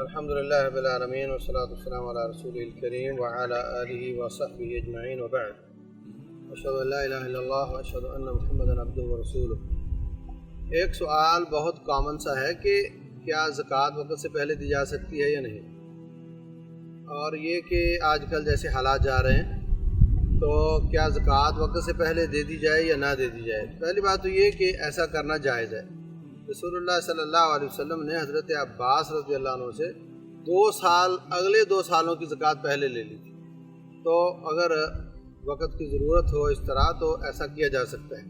الحمدللہ رب العالمین والصلاة والسلام علی رسول الکریم وعلی آلہ وصحبہ اجمعین وبعد اشہد ان لا الہ الا اللہ واشہد ان محمدا عبدہ ورسولہ۔ ایک سوال بہت کامن سا ہے کہ کیا زکوٰۃ وقت سے پہلے دی جا سکتی ہے یا نہیں، اور یہ کہ آج کل جیسے حالات جا رہے ہیں تو کیا زکوٰۃ وقت سے پہلے دے دی جائے یا نہ دے دی جائے۔ پہلی بات تو یہ کہ ایسا کرنا جائز ہے۔ رسول اللہ صلی اللہ علیہ وسلم نے حضرت عباس رضی اللہ عنہ سے اگلے 2 سالوں کی زکوٰۃ پہلے لے لی تھی، تو اگر وقت کی ضرورت ہو اس طرح تو ایسا کیا جا سکتا ہے۔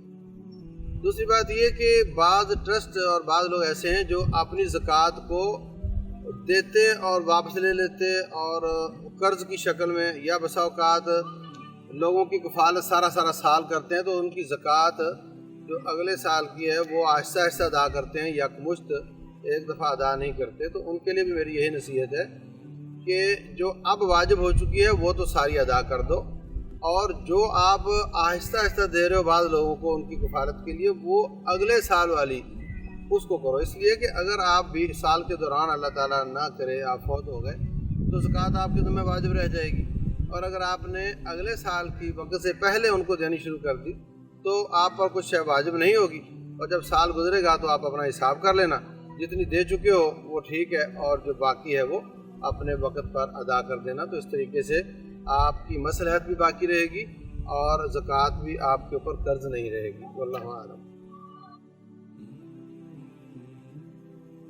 دوسری بات یہ کہ بعض ٹرسٹ اور بعض لوگ ایسے ہیں جو اپنی زکوٰۃ کو دیتے اور واپس لے لیتے اور قرض کی شکل میں، یا بسا اوقات لوگوں کی کفالت سارا سال کرتے ہیں، تو ان کی زکوٰۃ جو اگلے سال کی ہے وہ آہستہ آہستہ ادا کرتے ہیں، یکمشت ایک دفعہ ادا نہیں کرتے۔ تو ان کے لیے بھی میری یہی نصیحت ہے کہ جو اب واجب ہو چکی ہے وہ تو ساری ادا کر دو، اور جو آپ آہستہ آہستہ دے رہے ہو بعض لوگوں کو ان کی کفالت کے لیے، وہ اگلے سال والی اس کو کرو۔ اس لیے کہ اگر آپ 20 سال کے دوران اللہ تعالیٰ نہ کرے آپ فوت ہو گئے تو زکوٰۃ آپ کے ذمہ واجب رہ جائے گی، اور اگر آپ نے اگلے سال کی وقت سے پہلے ان کو دینی شروع کر دی تو آپ پر کچھ واجب نہیں ہوگی، اور جب سال گزرے گا تو آپ اپنا حساب کر لینا، جتنی دے چکے ہو وہ ٹھیک ہے، اور جو باقی ہے وہ اپنے وقت پر ادا کر دینا۔ تو اس طریقے سے آپ کی مصلحت بھی باقی رہے گی اور زکوٰۃ بھی آپ کے اوپر قرض نہیں رہے گی۔ واللہ اعلم۔